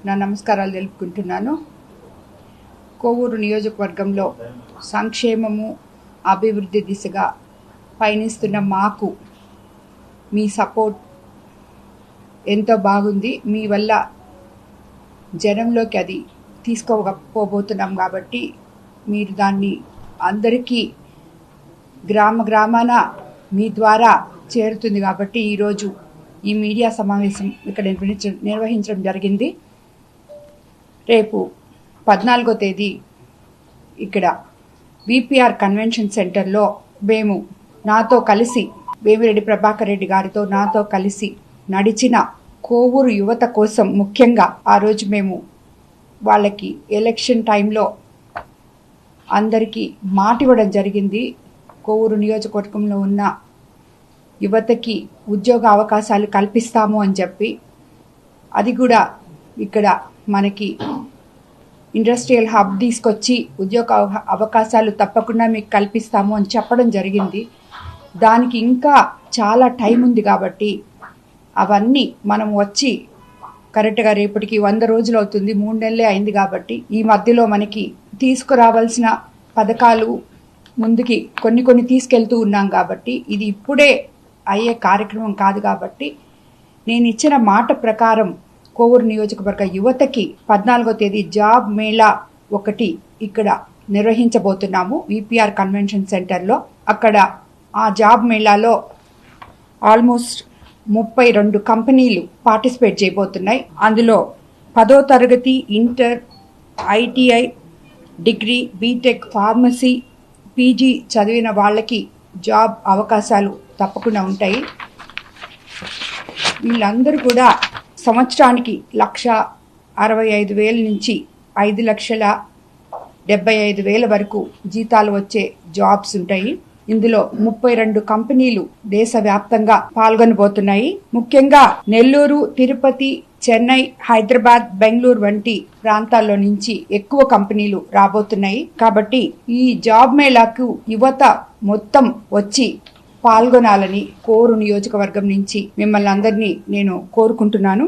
నా నమస్కారాలు తెలుపుకుంటున్నాను. కోవూరు నియోజకవర్గంలో సంక్షేమము అభివృద్ధి దిశగా పయనిస్తున్న మాకు మీ సపోర్ట్ ఎంతో బాగుంది. మీ వల్ల జనంలోకి అది తీసుకోపోతున్నాం కాబట్టి మీరు దాన్ని అందరికీ గ్రామాన మీ ద్వారా చేరుతుంది కాబట్టి ఈరోజు ఈ మీడియా సమావేశం ఇక్కడ నిర్వహించడం జరిగింది. రేపు 14వ తేదీ ఇక్కడ విపిఆర్ కన్వెన్షన్ సెంటర్లో మేము నాతో కలిసి వేమిరెడ్డి ప్రభాకర్ రెడ్డి గారితో నాతో కలిసి నడిచిన కోవూరు యువత కోసం ముఖ్యంగా ఆ రోజు మేము వాళ్ళకి ఎలక్షన్ టైంలో అందరికీ మాట ఇవ్వడం జరిగింది. కోవూరు నియోజకవర్గంలో ఉన్న యువతకి ఉద్యోగ అవకాశాలు కల్పిస్తాము అని చెప్పి, అది కూడా ఇక్కడ మనకి ఇండస్ట్రియల్ హబ్ తీసుకొచ్చి ఉద్యోగ అవకాశాలు తప్పకుండా మీకు కల్పిస్తాము అని చెప్పడం జరిగింది. దానికి ఇంకా చాలా టైం ఉంది కాబట్టి అవన్నీ మనం వచ్చి కరెక్ట్గా రేపటికి 100 రోజులు అవుతుంది, 3 నెలలే అయింది కాబట్టి ఈ మధ్యలో మనకి తీసుకురావాల్సిన పథకాలు ముందుకి కొన్ని తీసుకెళ్తూ ఉన్నాం కాబట్టి ఇది ఇప్పుడే అయ్యే కార్యక్రమం కాదు కాబట్టి నేను ఇచ్చిన మాట ప్రకారం కోవూరు నియోజకవర్గ యువతకి 14వ తేదీ జాబ్ మేళా ఒకటి ఇక్కడ నిర్వహించబోతున్నాము విపిఆర్ కన్వెన్షన్ సెంటర్లో. అక్కడ ఆ జాబ్ మేళాలో ఆల్మోస్ట్ 32 కంపెనీలు పార్టిసిపేట్ చేయబోతున్నాయి. అందులో 10వ తరగతి, inter, ITI, degree, B Tech, pharmacy, PG చదివిన వాళ్ళకి జాబ్ అవకాశాలు తప్పకుండా ఉంటాయి. వీళ్ళందరూ కూడా సంవత్సరానికి 1,65,000 నుంచి 5,75,000 వరకు జీతాలు వచ్చే జాబ్స్ ఉంటాయి. ఇందులో 32 కంపెనీలు దేశవ్యాప్తంగా పాల్గొనబోతున్నాయి. ముఖ్యంగా నెల్లూరు, తిరుపతి, చెన్నై, హైదరాబాద్, బెంగళూరు వంటి ప్రాంతాల్లో నుంచి ఎక్కువ కంపెనీలు రాబోతున్నాయి. కాబట్టి ఈ జాబ్ మేళాకు యువత మొత్తం వచ్చి పాల్గొనాలని కోవూరు నియోజకవర్గం నుంచి మిమ్మల్ని అందరినీ నేను కోరుకుంటున్నాను.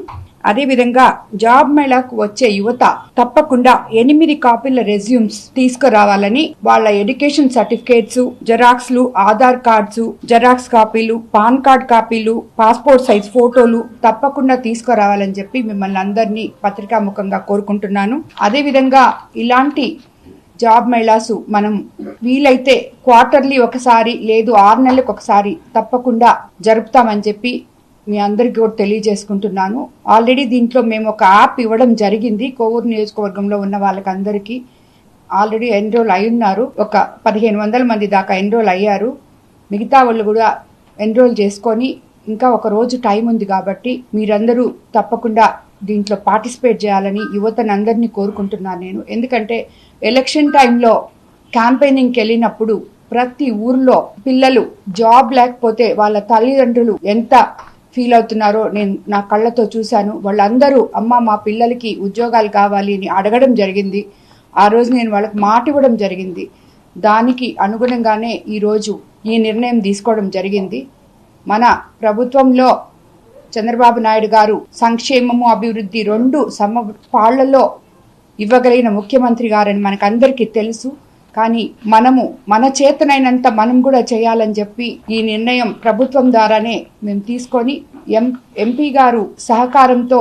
అదేవిధంగా జాబ్ మేళాకు వచ్చే యువత తప్పకుండా 8 కాపీల రెజ్యూమ్స్ తీసుకురావాలని, వాళ్ళ ఎడ్యుకేషన్ సర్టిఫికేట్స్, జెరాక్స్లు, ఆధార్ కార్డ్స్, జెరాక్స్ కాపీలు, పాన్ కార్డ్ కాపీలు, పాస్పోర్ట్ సైజ్ ఫోటోలు తప్పకుండా తీసుకురావాలని చెప్పి మిమ్మల్ని అందరినీ పత్రికాముఖంగా కోరుకుంటున్నాను. అదేవిధంగా ఇలాంటి జాబ్ మేళాసు మనం వీలైతే క్వార్టర్లీ ఒకసారి లేదు 6 నెలలకు ఒకసారి తప్పకుండా జరుపుతామని చెప్పి మీ అందరికీ కూడా తెలియజేసుకుంటున్నాను. ఆల్రెడీ దీంట్లో మేము ఒక యాప్ ఇవ్వడం జరిగింది. కోవూరు నియోజకవర్గంలో ఉన్న వాళ్ళకందరికీ ఆల్రెడీ ఎన్రోల్ అయి ఉన్నారు. ఒక 1,500 మంది దాకా ఎన్రోల్ అయ్యారు. మిగతా వాళ్ళు కూడా ఎన్రోల్ చేసుకొని ఇంకా ఒక రోజు టైం ఉంది కాబట్టి మీరందరూ తప్పకుండా దీంట్లో పార్టిసిపేట్ చేయాలని యువతను అందరినీ కోరుకుంటున్నాను నేను. ఎందుకంటే ఎలక్షన్ టైంలో క్యాంపెయినింగ్కి వెళ్ళినప్పుడు ప్రతి ఊర్లో పిల్లలు జాబ్ లేకపోతే వాళ్ళ తల్లిదండ్రులు ఎంత ఫీల్ అవుతున్నారో నేను నా కళ్ళతో చూశాను. వాళ్ళందరూ అమ్మ మా పిల్లలకి ఉద్యోగాలు కావాలి అని అడగడం జరిగింది. ఆ రోజు నేను వాళ్ళకి మాట ఇవ్వడం జరిగింది. దానికి అనుగుణంగానే ఈరోజు ఈ నిర్ణయం తీసుకోవడం జరిగింది. మన ప్రభుత్వంలో చంద్రబాబు నాయుడు గారు సంక్షేమము అభివృద్ధి 2 సమపాళ్లలో ఇవ్వగలిగిన ముఖ్యమంత్రి గారని మనకందరికీ తెలుసు. కానీ మనము మన చేతనైనంత మనం కూడా చేయాలని చెప్పి ఈ నిర్ణయం ప్రభుత్వం ద్వారానే మేము తీసుకొని ఎంపీ గారు సహకారంతో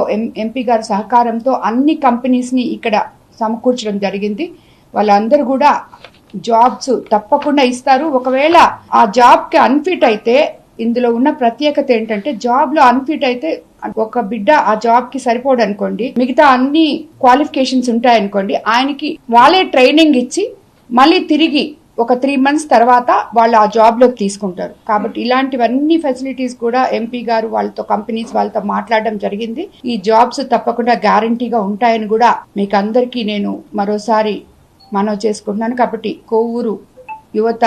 అన్ని కంపెనీస్ని ఇక్కడ సమకూర్చడం జరిగింది. వాళ్ళందరూ కూడా జాబ్స్ తప్పకుండా ఇస్తారు. ఒకవేళ ఆ జాబ్కి అన్ఫిట్ అయితే, ఇందులో ఉన్న ప్రత్యేకత ఏంటంటే జాబ్లో అన్ఫిట్ అయితే ఒక బిడ్డ ఆ జాబ్కి సరిపోడు అనుకోండి, మిగతా అన్ని క్వాలిఫికేషన్స్ ఉంటాయనుకోండి, ఆయనకి వాళ్ళే ట్రైనింగ్ ఇచ్చి మళ్ళీ తిరిగి ఒక 3 months తర్వాత వాళ్ళు ఆ జాబ్లోకి తీసుకుంటారు. కాబట్టి ఇలాంటివన్నీ ఫెసిలిటీస్ కూడా ఎంపీ గారు వాళ్ళతో కంపెనీస్ వాళ్ళతో మాట్లాడడం జరిగింది. ఈ జాబ్స్ తప్పకుండా గ్యారంటీగా ఉంటాయని కూడా మీకు అందరికీ నేను మరోసారి మనవి చేసుకుంటున్నాను. కాబట్టి కోవూరు యువత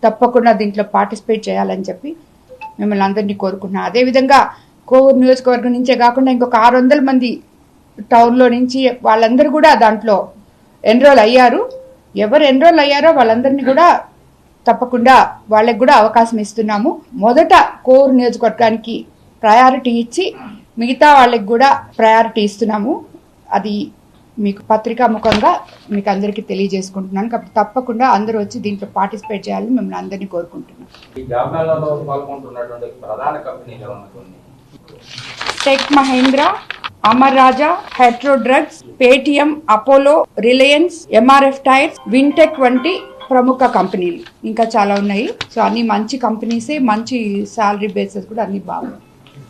తప్పకుండా దీంట్లో పార్టిసిపేట్ చేయాలని చెప్పి మిమ్మల్ని అందరినీ కోరుకుంటున్నాను. అదేవిధంగా కోవూరు నియోజకవర్గం నుంచే కాకుండా ఇంకొక 600 మంది టౌన్లో నుంచి వాళ్ళందరూ కూడా దాంట్లో ఎన్రోల్ అయ్యారు. ఎవరు ఎన్రోల్ అయ్యారో వాళ్ళందరినీ కూడా తప్పకుండా వాళ్ళకి కూడా అవకాశం ఇస్తున్నాము. మొదట కోవూరు నియోజకవర్గానికి ప్రయారిటీ ఇచ్చి మిగతా వాళ్ళకి కూడా ప్రయారిటీ ఇస్తున్నాము. అది మీకు పత్రికా ముఖంగా మీకు అందరికీ తెలియజేసుకుంటున్నాను. కాబట్టి తప్పకుండా అందరూ వచ్చి దీంట్లో పార్టిసిపేట్ చేయాలని మిమ్మల్ని అందరినీ కోరుకుంటున్నాను. Tech Mahindra, Amara Raja, Hetero Drugs, Paytm, Apollo, Reliance, MRF Tyres, Wintech వంటి ప్రముఖ కంపెనీలు ఇంకా చాలా ఉన్నాయి. సో అన్ని మంచి కంపెనీసే, మంచి శాలరీ బేసెస్ కూడా అన్ని బాగున్నాయి.